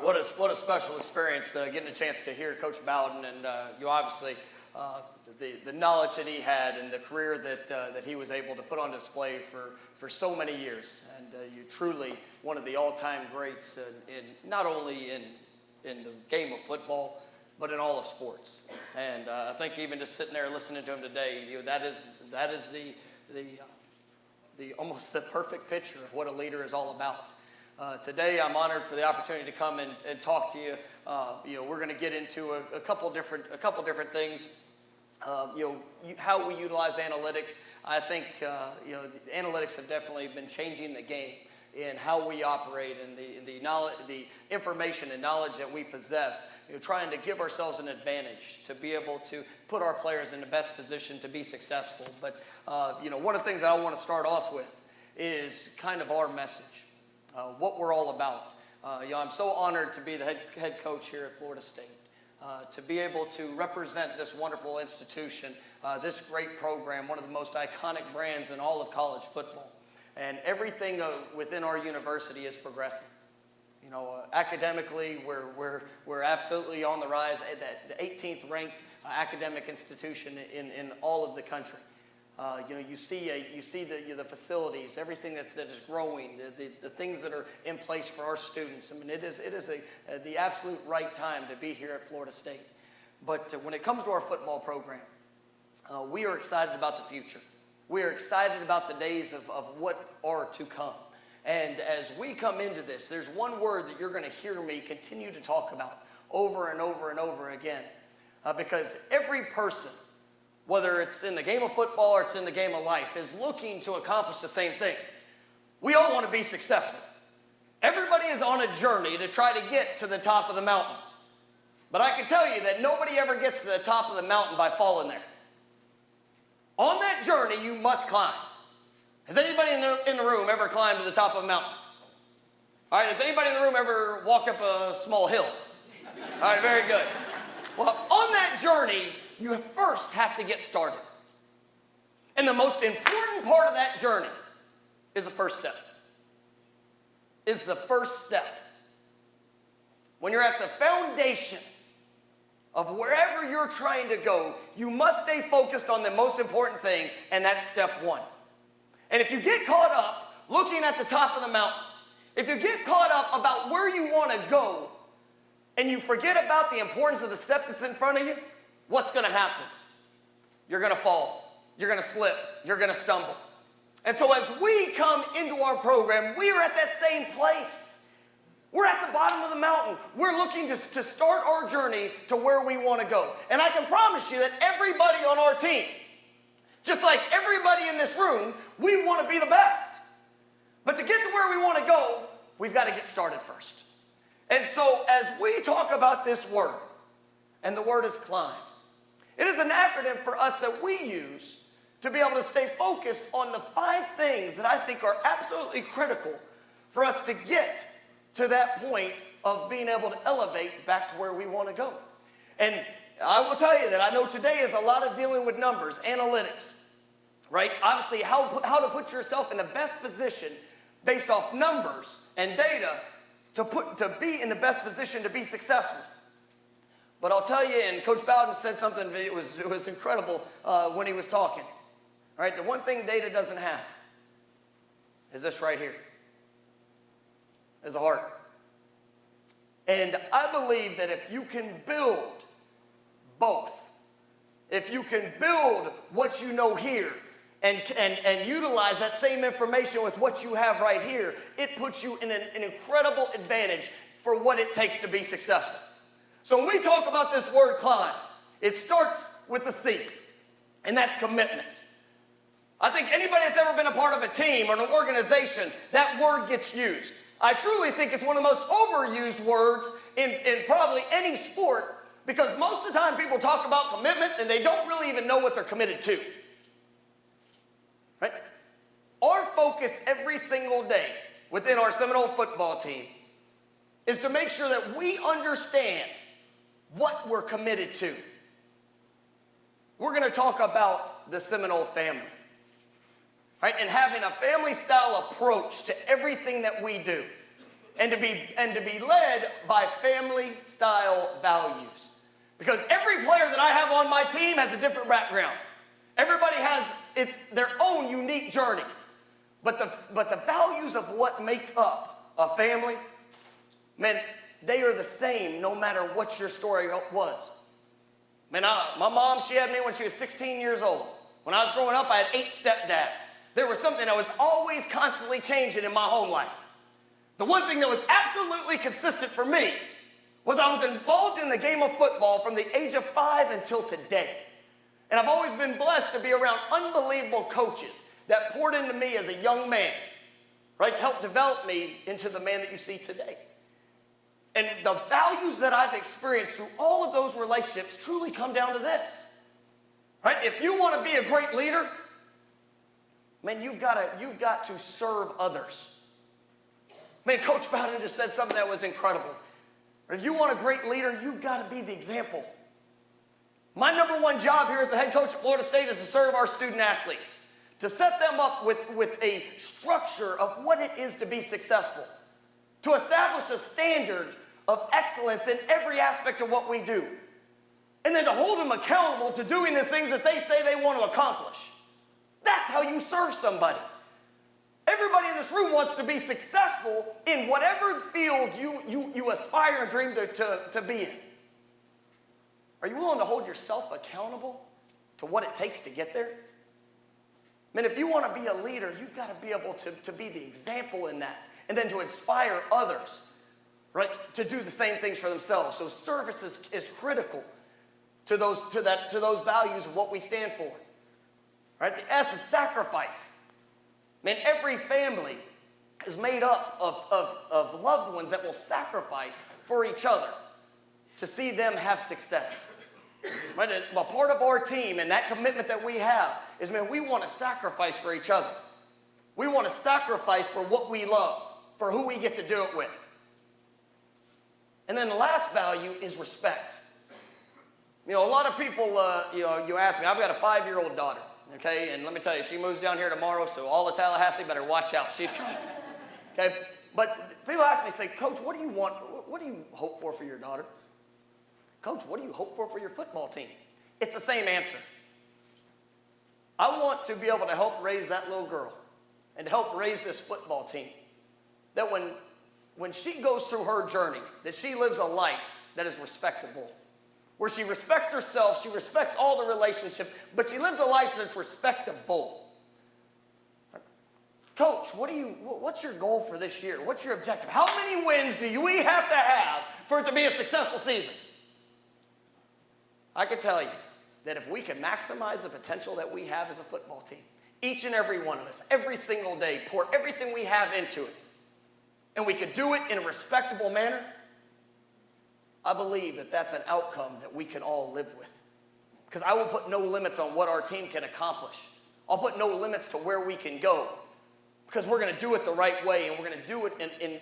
what a special experience getting a chance to hear Coach Bowden, and you obviously the knowledge that he had and the career that he was able to put on display for so many years, and you truly one of the all-time greats in not only in the game of football, but in all of sports. And I think even just sitting there listening to him today, that is the almost the perfect picture of what a leader is all about. Today, I'm honored for the opportunity to come and talk to you. We're going to get into a couple different things. How we utilize analytics. I think the analytics have definitely been changing the game in how we operate and the knowledge, the information and knowledge that we possess. Trying to give ourselves an advantage to be able to put our players in the best position to be successful. But one of the things that I want to start off with is kind of our message. What we're all about. I'm so honored to be the head coach here at Florida State, to be able to represent this wonderful institution, this great program, one of the most iconic brands in all of college football. And everything within our university is progressing. Academically, we're absolutely on the rise. The 18th ranked academic institution in all of the country. You see the facilities, everything that is growing, the things that are in place for our students. I mean, it is the absolute right time to be here at Florida State. But when it comes to our football program, we are excited about the future. We are excited about the days of what are to come. And as we come into this, there's one word that you're going to hear me continue to talk about over and over and over again, because every person, whether it's in the game of football or it's in the game of life, is looking to accomplish the same thing. We all want to be successful. Everybody is on a journey to try to get to the top of the mountain. But I can tell you that nobody ever gets to the top of the mountain by falling there. On that journey, you must climb. Has anybody in the room ever climbed to the top of a mountain? All right, has anybody in the room ever walked up a small hill? All right, very good. Well, on that journey, you first have to get started. And the most important part of that journey is the first step. Is the first step. When you're at the foundation of wherever you're trying to go, you must stay focused on the most important thing, and that's step one. And if you get caught up looking at the top of the mountain, if you get caught up about where you want to go, and you forget about the importance of the step that's in front of you, what's going to happen? You're going to fall. You're going to slip. You're going to stumble. And so as we come into our program, we are at that same place. We're at the bottom of the mountain. We're looking to start our journey to where we want to go. And I can promise you that everybody on our team, just like everybody in this room, we want to be the best. But to get to where we want to go, we've got to get started first. And so as we talk about this word, and the word is climb, it is an acronym for us that we use to be able to stay focused on the 5 things that I think are absolutely critical for us to get to that point of being able to elevate back to where we want to go. And I will tell you that I know today is a lot of dealing with numbers, analytics, right? Obviously, how to put yourself in the best position based off numbers and data to be in the best position to be successful. But I'll tell you, and Coach Bowden said something, it was incredible when he was talking. All right, the one thing data doesn't have is this right here, is a heart. And I believe that if you can build both, if you can build what you know here and utilize that same information with what you have right here, it puts you in an incredible advantage for what it takes to be successful. So when we talk about this word climb, it starts with the C, and that's commitment. I think anybody that's ever been a part of a team or an organization, that word gets used. I truly think it's one of the most overused words in probably any sport, because most of the time people talk about commitment and they don't really even know what they're committed to. Right? Our focus every single day within our Seminole football team is to make sure that we understand what we're committed to. We're going to talk about the Seminole family. Right? And having a family-style approach to everything that we do. and to be led by family-style values. Because every player that I have on my team has a different background. Everybody has their own unique journey. But the values of what make up a family, man, they are the same no matter what your story was. Man, my mom, she had me when she was 16 years old. When I was growing up, I had 8 stepdads. There was something that was always constantly changing in my home life. The one thing that was absolutely consistent for me was I was involved in the game of football from the age of 5 until today. And I've always been blessed to be around unbelievable coaches that poured into me as a young man, right? Helped develop me into the man that you see today. And the values that I've experienced through all of those relationships truly come down to this, right? If you want to be a great leader, man, you've got to serve others. Man, Coach Bowden just said something that was incredible. If you want a great leader, you've got to be the example. My number one job here as the head coach at Florida State is to serve our student athletes, to set them up with a structure of what it is to be successful, to establish a standard of excellence in every aspect of what we do, and then to hold them accountable to doing the things that they say they want to accomplish. That's how you serve somebody. Everybody in this room wants to be successful in whatever field you aspire and dream to be in. Are you willing to hold yourself accountable to what it takes to get there? I mean, if you want to be a leader, you've got to be able to be the example in that, and then to inspire others, right, to do the same things for themselves. So service is critical to those values of what we stand for. Right? The S is sacrifice. Man, every family is made up of loved ones that will sacrifice for each other to see them have success. Right? A part of our team and that commitment that we have is, man, we want to sacrifice for each other. We want to sacrifice for what we love, for who we get to do it with. And then the last value is respect. You know, a lot of people, you ask me, I've got a 5-year-old daughter, okay? And let me tell you, she moves down here tomorrow, so all of Tallahassee better watch out. She's coming, okay? But people ask me, say, Coach, what do you want? What do you hope for your daughter? Coach, what do you hope for your football team? It's the same answer. I want to be able to help raise that little girl and to help raise this football team. That when she goes through her journey, that she lives a life that is respectable, where she respects herself, she respects all the relationships, but she lives a life that's respectable. Coach, what's your goal for this year? What's your objective? How many wins do we have to have for it to be a successful season? I can tell you that if we can maximize the potential that we have as a football team, each and every one of us, every single day, pour everything we have into it, and we could do it in a respectable manner, I believe that that's an outcome that we can all live with. Because I will put no limits on what our team can accomplish. I'll put no limits to where we can go. Because we're going to do it the right way, and we're going to do it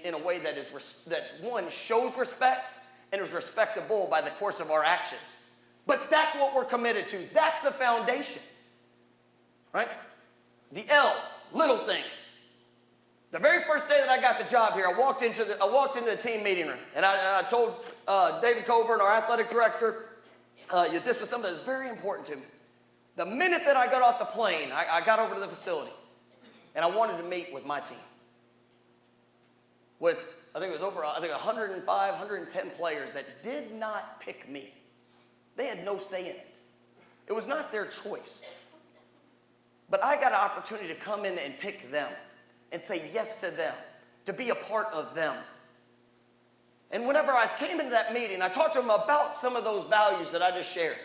in a way that one, shows respect and is respectable by the course of our actions. But that's what we're committed to. That's the foundation. Right? The L, little things. The very first day that I got the job here, I walked into the team meeting room, and I told David Coburn, our athletic director, this was something that was very important to me. The minute that I got off the plane, I got over to the facility, and I wanted to meet with my team. With, I think it was over 105, 110 players that did not pick me. They had no say in it. It was not their choice. But I got an opportunity to come in and pick them and say yes to them, to be a part of them. And whenever I came into that meeting, I talked to them about some of those values that I just shared.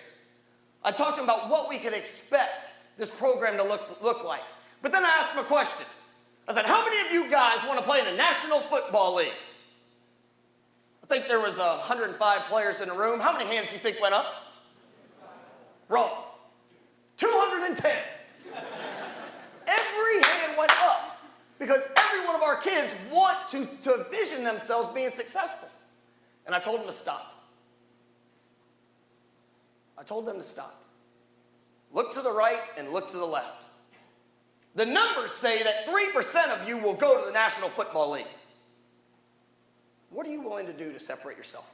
I talked to them about what we could expect this program to look like. But then I asked them a question. I said, how many of you guys want to play in the National Football League? I think there was 105 players in the room. How many hands do you think went up? Wrong. 210. Every hand went up because every one of our kids want to vision themselves being successful. And I told them to stop. I told them to stop. Look to the right and look to the left. The numbers say that 3% of you will go to the National Football League. What are you willing to do to separate yourself?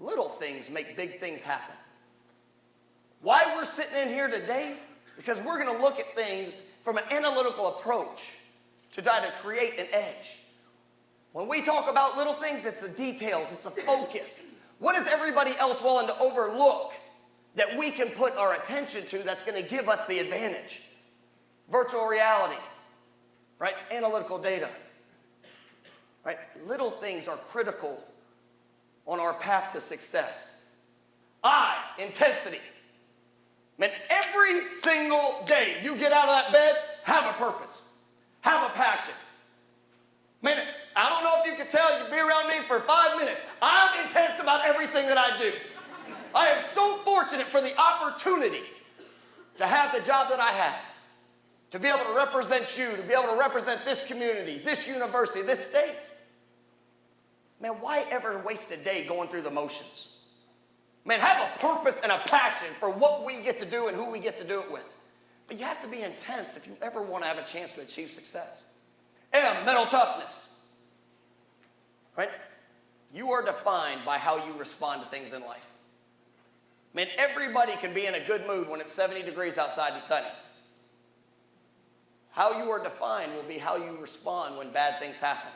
Little things make big things happen. Why we're sitting in here today? Because we're going to look at things from an analytical approach to try to create an edge. When we talk about little things, it's the details, it's the focus. What is everybody else willing to overlook that we can put our attention to that's going to give us the advantage? Virtual reality, right? Analytical data, right? Little things are critical on our path to success. Intensity. Man, every single day you get out of that bed, have a purpose, have a passion. Man, I don't know if you can tell, you be around me for 5 minutes. I'm intense about everything that I do. I am so fortunate for the opportunity to have the job that I have, to be able to represent you, to be able to represent this community, this university, this state. Man, why ever waste a day going through the motions? Man, have a purpose and a passion for what we get to do and who we get to do it with. But you have to be intense if you ever want to have a chance to achieve success. M, mental toughness. Right? You are defined by how you respond to things in life. Man, everybody can be in a good mood when it's 70 degrees outside and sunny. How you are defined will be how you respond when bad things happen.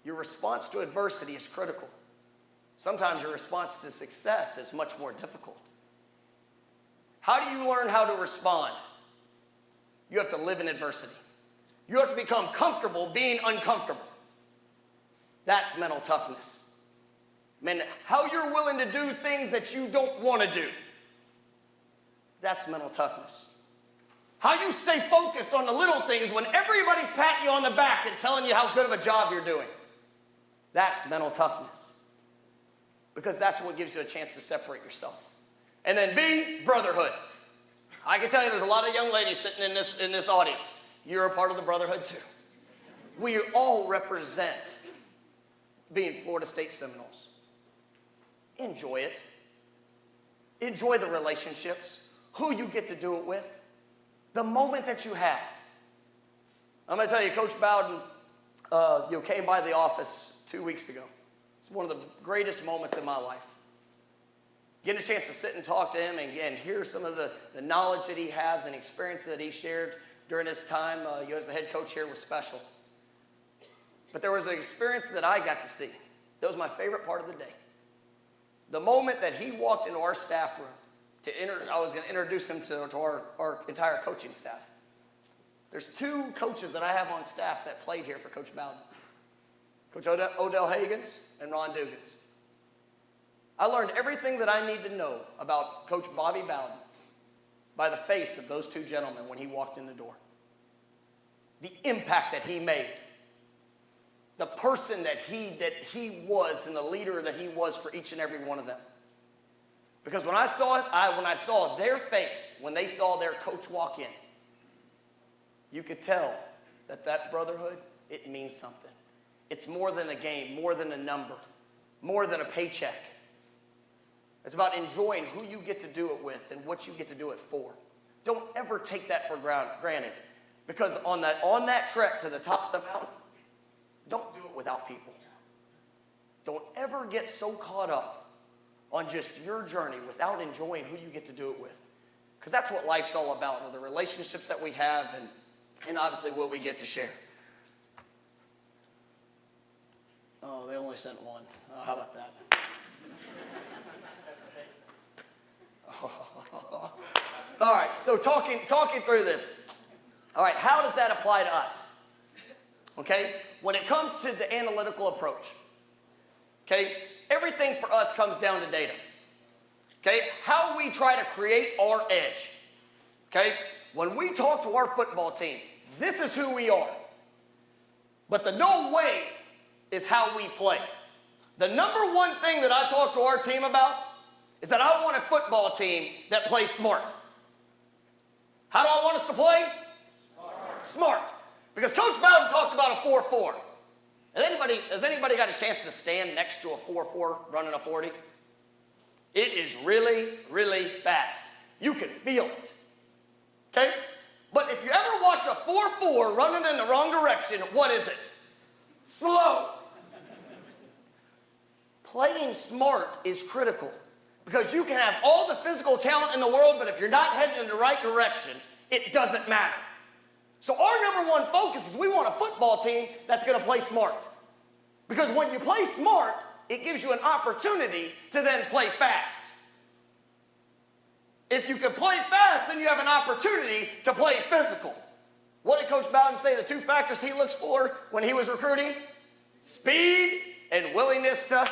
Your response to adversity is critical. Sometimes your response to success is much more difficult. How do you learn how to respond? You have to live in adversity. You have to become comfortable being uncomfortable. That's mental toughness. Man, how you're willing to do things that you don't want to do. That's mental toughness. How you stay focused on the little things when everybody's patting you on the back and telling you how good of a job you're doing. That's mental toughness. Because that's what gives you a chance to separate yourself. And then B, brotherhood. I can tell you there's a lot of young ladies sitting in this audience. You're a part of the brotherhood too. We all represent being Florida State Seminoles. Enjoy it. Enjoy the relationships, who you get to do it with, the moment that you have. I'm going to tell you, Coach Bowden came by the office 2 weeks ago. It's one of the greatest moments in my life. Getting a chance to sit and talk to him and hear some of the knowledge that he has and experience that he shared during his time as the head coach here was special. But there was an experience that I got to see. That was my favorite part of the day. The moment that he walked into our staff room, I was going to introduce him to our entire coaching staff. There's 2 coaches that I have on staff that played here for Coach Bowden. Coach Odell Hagans and Ron Dugans. I learned everything that I need to know about Coach Bobby Bowden by the face of those 2 gentlemen when he walked in the door. The impact that he made. The person that he was and the leader that he was for each and every one of them. Because when I saw their face, when they saw their coach walk in, you could tell that brotherhood, it means something. It's more than a game, more than a number, more than a paycheck. It's about enjoying who you get to do it with and what you get to do it for. Don't ever take that for granted. Because on that trek to the top of the mountain, don't do it without people. Don't ever get so caught up on just your journey without enjoying who you get to do it with. Because that's what life's all about, the relationships that we have and obviously what we get to share. Oh, they only sent one. Oh, how about that? All right, so talking through this. All right, how does that apply to us? Okay, when it comes to the analytical approach, okay, everything for us comes down to data. Okay, how we try to create our edge. Okay, when we talk to our football team, this is who we are. But the no way is how we play. The number one thing that I talk to our team about is that I want a football team that plays smart. How do I want us to play? Smart. Because Coach Bowden talked about a 4-4. Has anybody got a chance to stand next to a 4-4 running a 40? It is really, really fast. You can feel it. Okay? But if you ever watch a 4-4 running in the wrong direction, what is it? slow. Playing smart is critical because you can have all the physical talent in the world, but if you're not heading in the right direction, it doesn't matter. So our number one focus is we want a football team that's going to play smart. Because when you play smart, it gives you an opportunity to then play fast. If you can play fast, then you have an opportunity to play physical. What did Coach Bowden say the two factors he looks for when he was recruiting? Speed and willingness to,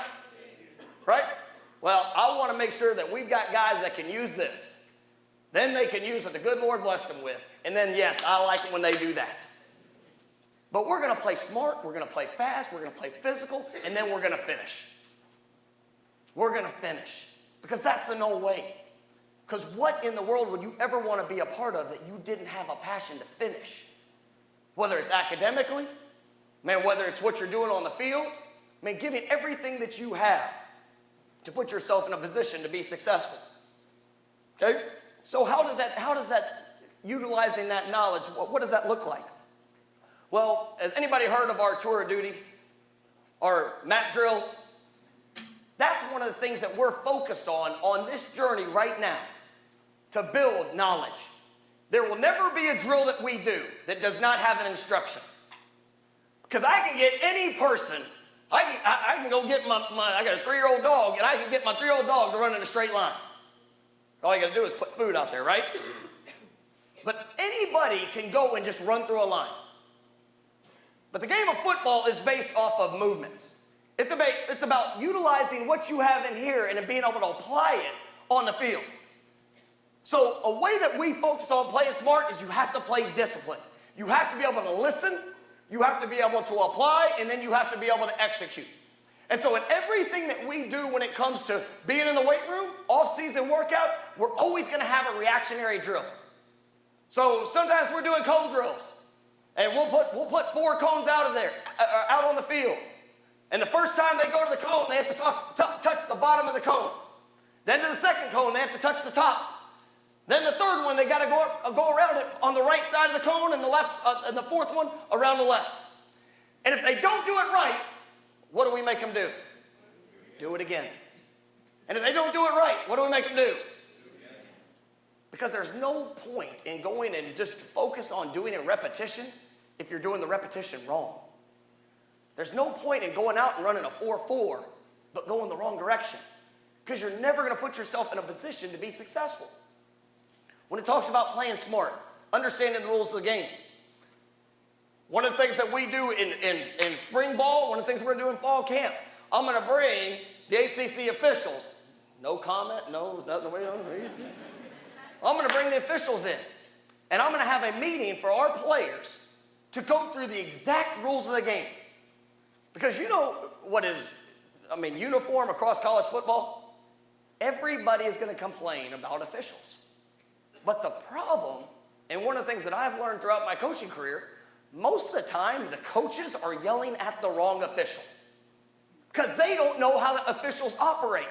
right? Well, I want to make sure that we've got guys that can use this. Then they can use what the good Lord blessed them with. And then, yes, I like it when they do that. But we're going to play smart, we're going to play fast, we're going to play physical, and then we're going to finish. We're going to finish. Because that's a no way. Because what in the world would you ever want to be a part of that you didn't have a passion to finish? Whether it's academically, man, whether it's what you're doing on the field, man, giving everything that you have to put yourself in a position to be successful. Okay? So how does that utilizing that knowledge, what does that look like? Well, has anybody heard of our tour of duty? Our MAP drills? That's one of the things that we're focused on this journey right now, to build knowledge. There will never be a drill that we do that does not have an instruction. Because I can get any person, I can go get I got a 3-year-old dog, and I can get my 3-year-old dog to run in a straight line. All you got to do is put food out there, right? But anybody can go and just run through a line. But the game of football is based off of movements. It's about utilizing what you have in here and then being able to apply it on the field. So a way that we focus on playing smart is you have to play discipline. You have to be able to listen, you have to be able to apply, and then you have to be able to execute. And so in everything that we do when it comes to being in the weight room, off-season workouts, we're always going to have a reactionary drill. So sometimes we're doing cone drills, and we'll put 4 cones out of there, out on the field. And the first time they go to the cone, they have to touch the bottom of the cone. Then to the second cone, they have to touch the top. Then the third one, they got to go around it on the right side of the cone, and the left, and the fourth one around the left. And if they don't do it right, what do we make them do? Do it again. And if they don't do it right, what do we make them do? Because there's no point in going and just focus on doing a repetition if you're doing the repetition wrong. There's no point in going out and running a 4-4, but going the wrong direction. Because you're never going to put yourself in a position to be successful. When it talks about playing smart, understanding the rules of the game. One of the things that we do in spring ball, one of the things we're doing in fall camp, I'm going to bring the ACC officials. No comment, no, nothing. I'm going to bring the officials in. And I'm going to have a meeting for our players to go through the exact rules of the game. Because you know what is, uniform across college football? Everybody is going to complain about officials. But the problem, and one of the things that I've learned throughout my coaching career, most of the time the coaches are yelling at the wrong official. Because they don't know how the officials operate.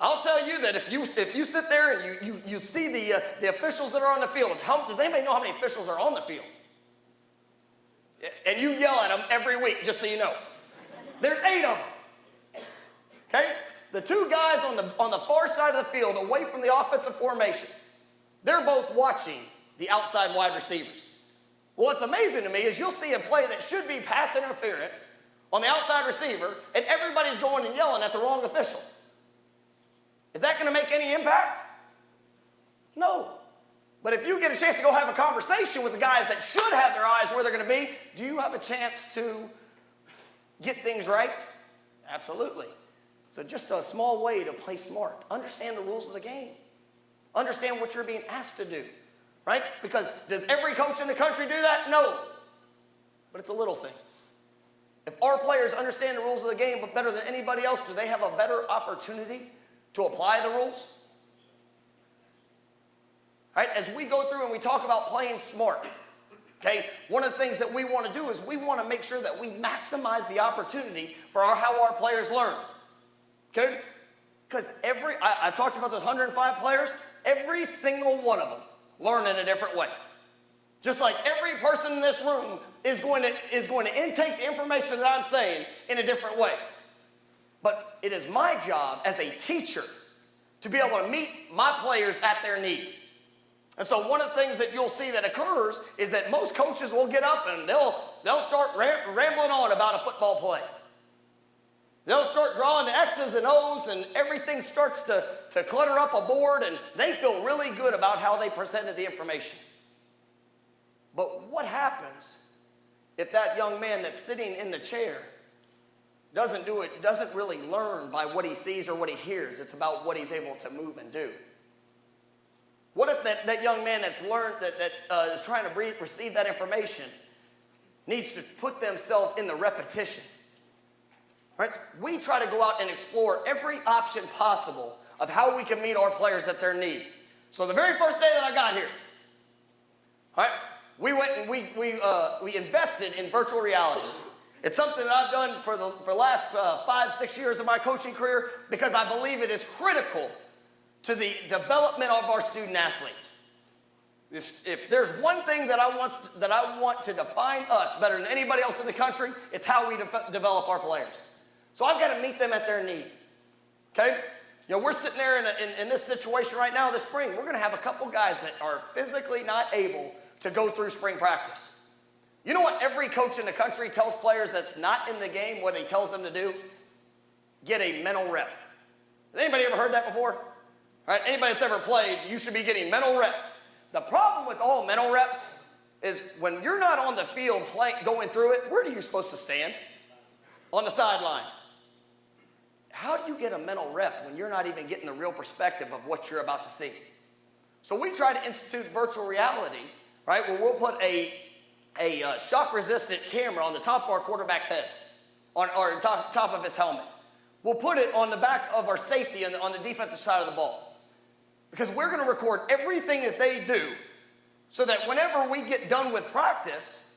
I'll tell you that if you sit there and you see the officials that are on the field, does anybody know how many officials are on the field? And you yell at them every week, just so you know. There's 8 of them. Okay? The 2 guys on the far side of the field, away from the offensive formation, they're both watching the outside wide receivers. Well, what's amazing to me is you'll see a play that should be pass interference on the outside receiver, and everybody's going and yelling at the wrong official. Is that going to make any impact? No. But if you get a chance to go have a conversation with the guys that should have their eyes where they're going to be, do you have a chance to get things right? Absolutely. So just a small way to play smart. Understand the rules of the game. Understand what you're being asked to do, right? Because does every coach in the country do that? No. But it's a little thing. If our players understand the rules of the game but better than anybody else, do they have a better opportunity to apply the rules? Right? As we go through and we talk about playing smart, okay, one of the things that we want to do is we want to make sure that we maximize the opportunity for how our players learn. Okay? Because I talked about those 105 players, every single one of them learn in a different way. Just like every person in this room is going to intake the information that I'm saying in a different way. But it is my job as a teacher to be able to meet my players at their need. And so one of the things that you'll see that occurs is that most coaches will get up and they'll start rambling on about a football play. They'll start drawing the X's and O's, and everything starts to clutter up a board, and they feel really good about how they presented the information. But what happens if that young man that's sitting in the chair doesn't really learn by what he sees or what he hears? It's about what he's able to move and do. What if that young man that's learned, that is trying to receive that information, needs to put themselves in the repetition? Right? We try to go out and explore every option possible of how we can meet our players at their need. So the very first day that I got here, all right, we went and we invested in virtual reality. It's something that I've done for the last 5-6 years of my coaching career because I believe it is critical to the development of our student athletes. If there's one thing that I want to define us better than anybody else in the country, it's how we develop our players. So I've got to meet them at their need. Okay? You know, we're sitting there in this situation right now this spring. We're going to have a couple guys that are physically not able to go through spring practice. You know what every coach in the country tells players that's not in the game, what he tells them to do? Get a mental rep. Has anybody ever heard that before? All right, anybody that's ever played, you should be getting mental reps. The problem with all mental reps is when you're not on the field going through it, where are you supposed to stand? On the sideline. How do you get a mental rep when you're not even getting the real perspective of what you're about to see? So we try to institute virtual reality, right, where we'll put a shock-resistant camera on the top of our quarterback's head, or top of his helmet. We'll put it on the back of our safety on the defensive side of the ball. Because we're going to record everything that they do so that whenever we get done with practice,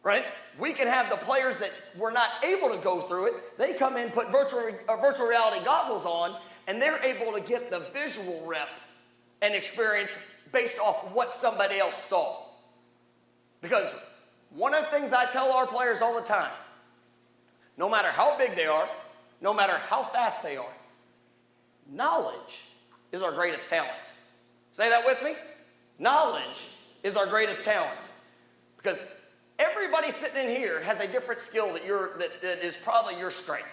right, we can have the players that were not able to go through it, they come in, put virtual reality goggles on, and they're able to get the visual rep and experience based off what somebody else saw. Because one of the things I tell our players all the time, no matter how big they are, no matter how fast they are, knowledge is our greatest talent. Say that with me. Knowledge is our greatest talent. Because everybody sitting in here has a different skill that is probably your strength.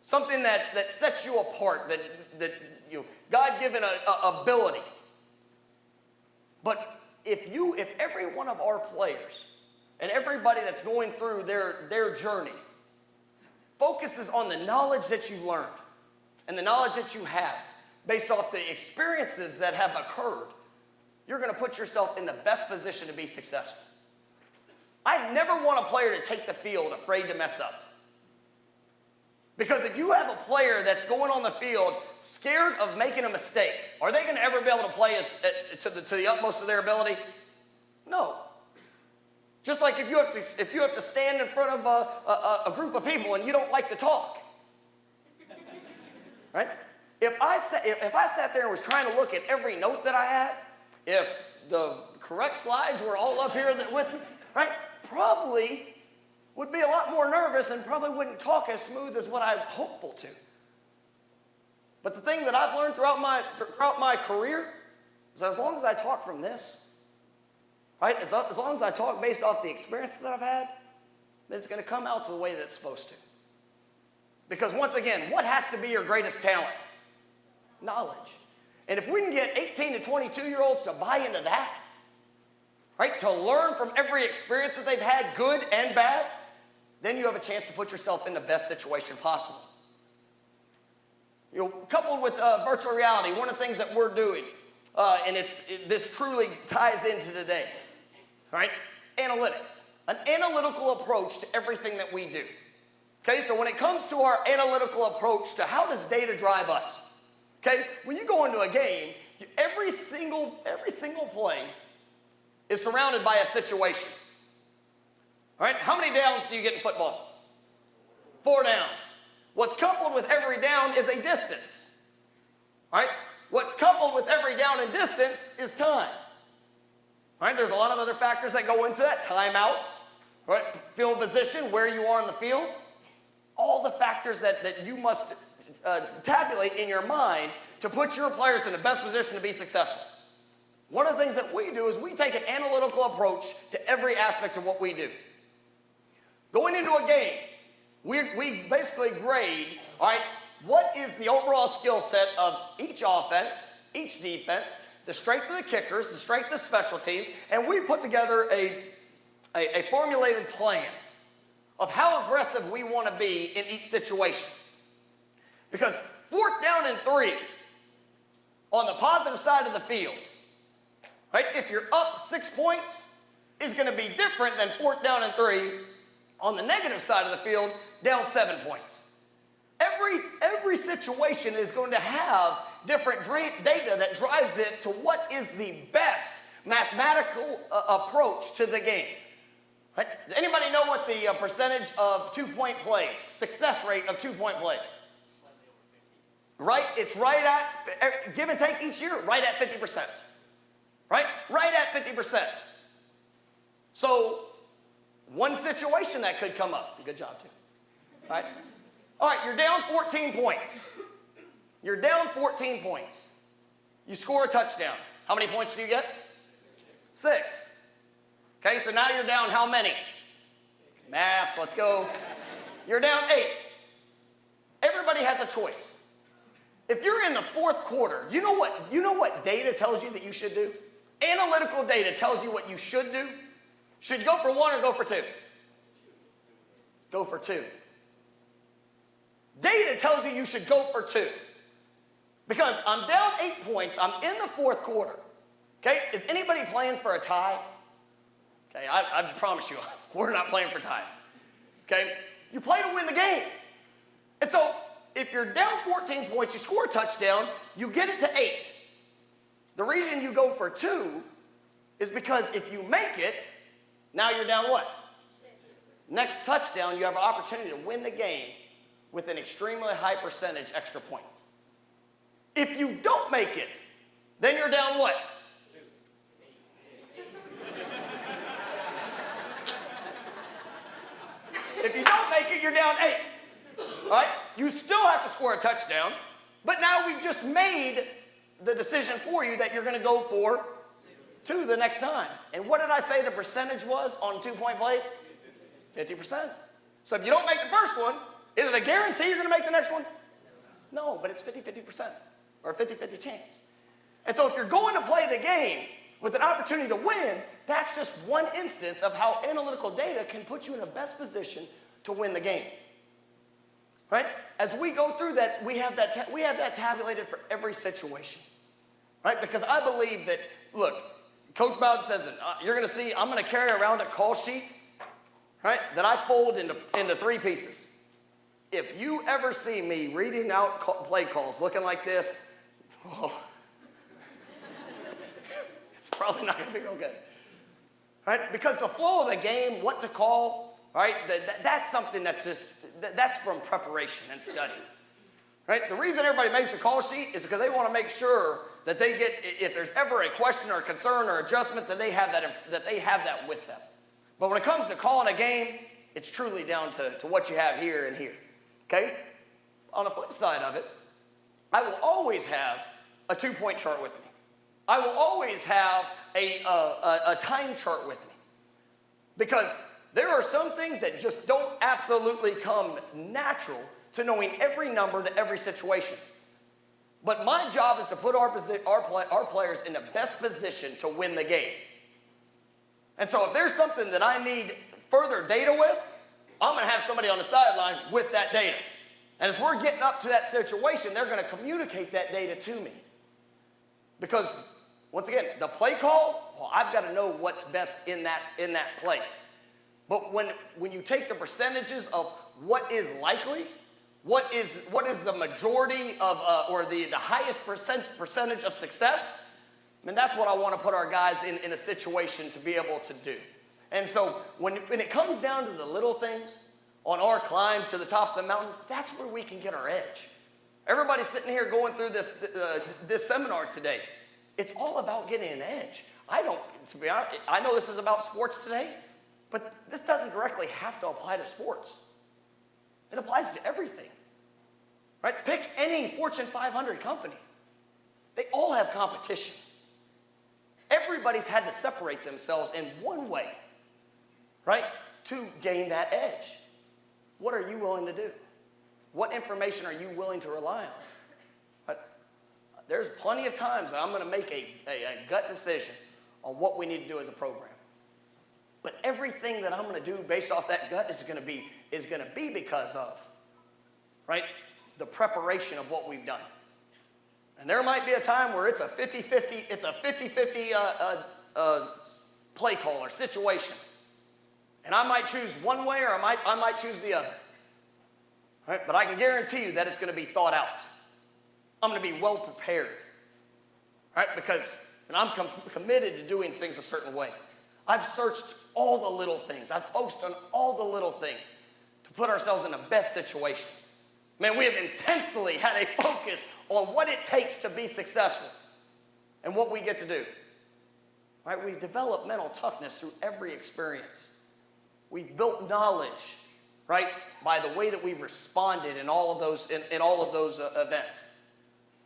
Something that sets you apart, that you God-given ability. But if every one of our players and everybody that's going through their journey focuses on the knowledge that you've learned and the knowledge that you have based off the experiences that have occurred, you're going to put yourself in the best position to be successful. I never want a player to take the field afraid to mess up. Because if you have a player that's going on the field scared of making a mistake, are they going to ever be able to play to the utmost of their ability? No. Just like if you have to stand in front of a group of people and you don't like to talk, right? If I sat there and was trying to look at every note that I had, if the correct slides were all up here with me, right? Probably would be a lot more nervous and probably wouldn't talk as smooth as what I'm hopeful to. But the thing that I've learned throughout my career is that as long as I talk from this, right, as long as I talk based off the experiences that I've had, then it's going to come out to the way that it's supposed to. Because once again, what has to be your greatest talent? Knowledge. And if we can get 18 to 22-year-olds to buy into that, right, to learn from every experience that they've had, good and bad, then you have a chance to put yourself in the best situation possible. You know, coupled with virtual reality, one of the things that we're doing, and this truly ties into today, right? It's analytics, an analytical approach to everything that we do. Okay, so when it comes to our analytical approach to how does data drive us, okay, when you go into a game, every single play is surrounded by a situation. All right, how many downs do you get in football? 4 downs. What's coupled with every down is a distance. All right, what's coupled with every down and distance is time. Right? There's a lot of other factors that go into that. Timeouts, right? Field position, where you are on the field. All the factors that you must tabulate in your mind to put your players in the best position to be successful. One of the things that we do is we take an analytical approach to every aspect of what we do. Going into a game, we basically grade, all right, what is the overall skill set of each offense, each defense, the strength of the kickers, the strength of the special teams, and we put together a formulated plan of how aggressive we want to be in each situation. Because 4th down and 3 on the positive side of the field, right, if you're up 6 points, is going to be different than 4th down and 3 on the negative side of the field, down 7 points. Every situation is going to have different data that drives it to what is the best mathematical approach to the game. Right? Does anybody know what the percentage of 2-point plays, success rate of 2-point plays? Right? It's right at, give and take each year, right at 50%. Right? Right at 50%. So, one situation that could come up. Good job, too. Right? All right, you're down 14 points. You're down 14 points. You score a touchdown. How many points do you get? 6. Okay, so now you're down how many? Math, let's go. You're down 8. Everybody has a choice. If you're in the 4th quarter, you know what data tells you that you should do? Analytical data tells you what you should do. Should you go for 1 or go for 2? Go for 2. Data tells you should go for 2. Because I'm down 8 points, I'm in the 4th quarter. Okay, is anybody playing for a tie? Okay, I promise you, we're not playing for ties. Okay, you play to win the game. And so, if you're down 14 points, you score a touchdown, you get it to 8. The reason you go for 2 is because if you make it, now you're down what? Next touchdown, you have an opportunity to win the game with an extremely high percentage extra point. If you don't make it, then you're down what? 2. If you don't make it, you're down 8. All right? You still have to score a touchdown, but now we've just made the decision for you that you're going to go for 2 the next time. And what did I say the percentage was on 2-point plays? 50%. So if you don't make the first one, is it a guarantee you're going to make the next one? No, but it's 50-50%, or a 50-50 chance. And so if you're going to play the game with an opportunity to win, that's just one instance of how analytical data can put you in the best position to win the game. Right? As we go through that, we have that tabulated for every situation. Right? Because I believe that, look, Coach Bowden says it, you're going to see, I'm going to carry around a call sheet, right, that I fold into 3 pieces. If you ever see me reading out play calls looking like this, it's probably not going to be real good. Right? Because the flow of the game, what to call, right, that's something that's from preparation and study. Right? The reason everybody makes a call sheet is because they want to make sure that they get, if there's ever a question or a concern or adjustment, that they have that with them. But when it comes to calling a game, it's truly down to what you have here and here. Okay? On the flip side of it, I will always have a 2-point chart with me. I will always have a time chart with me. Because there are some things that just don't absolutely come natural to knowing every number to every situation. But my job is to put our players in the best position to win the game. And so if there's something that I need further data with, I'm going to have somebody on the sideline with that data. And as we're getting up to that situation, they're going to communicate that data to me. Because, once again, the play call, well, I've got to know what's best in that place. But when you take the percentages of what is likely, what is the majority of, or the highest percentage of success, I mean, that's what I want to put our guys in a situation to be able to do. And so when it comes down to the little things on our climb to the top of the mountain, that's where we can get our edge. Everybody sitting here going through this seminar today, It's all about getting an edge. To be honest, I know this is about sports today, but this doesn't directly have to apply to sports. It applies to everything, right? Pick any Fortune 500 company. They all have competition. Everybody's had to separate themselves in one way, right, to gain that edge. What are you willing to do? What information are you willing to rely on? There's plenty of times that I'm going to make a gut decision on what we need to do as a program. But everything that I'm going to do based off that gut is going to be because of, right, the preparation of what we've done. And there might be a time where it's a 50-50 play call or situation. And I might choose one way or I might choose the other. Right? But I can guarantee you that it's going to be thought out. I'm going to be well prepared, right? Because I'm committed to doing things a certain way. I've searched all the little things. I've focused on all the little things to put ourselves in the best situation. Man, we have intensely had a focus on what it takes to be successful and what we get to do. Right? We've developed mental toughness through every experience. We've built knowledge, right, by the way that we've responded in all of those events.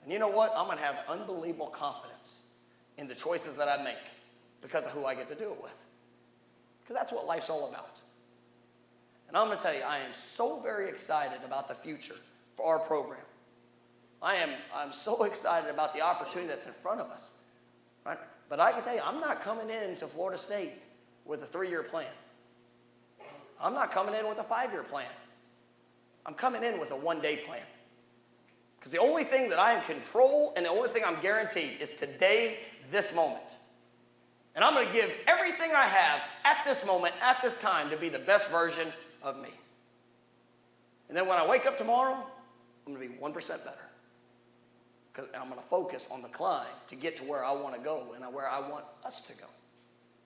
And you know what? I'm going to have unbelievable confidence in the choices that I make because of who I get to do it with. Because that's what life's all about. And I'm going to tell you, I am so very excited about the future for our program. I'm so excited about the opportunity that's in front of us. Right? But I can tell you, I'm not coming into Florida State with a 3-year plan. I'm not coming in with a 5-year plan. I'm coming in with a 1-day plan. Because the only thing that I can control and the only thing I'm guaranteed is today, this moment. And I'm going to give everything I have at this moment, at this time, to be the best version of me. And then when I wake up tomorrow, I'm going to be 1% better. Because I'm going to focus on the climb to get to where I want to go and where I want us to go.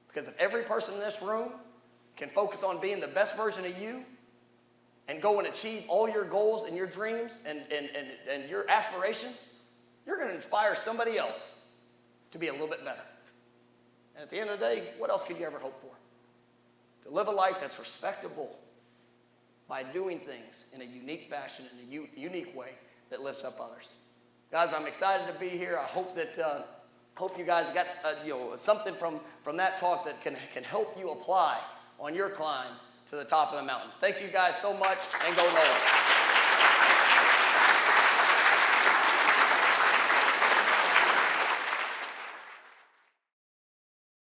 Because if every person in this room can focus on being the best version of you and go and achieve all your goals and your dreams and your aspirations, you're going to inspire somebody else to be a little bit better. And at the end of the day, what else could you ever hope for? To live a life that's respectable by doing things in a unique fashion, in a unique way that lifts up others. Guys, I'm excited to be here. I hope that hope you guys got something from that talk that can help you apply on your climb to the top of the mountain. Thank you guys so much, and go Novell.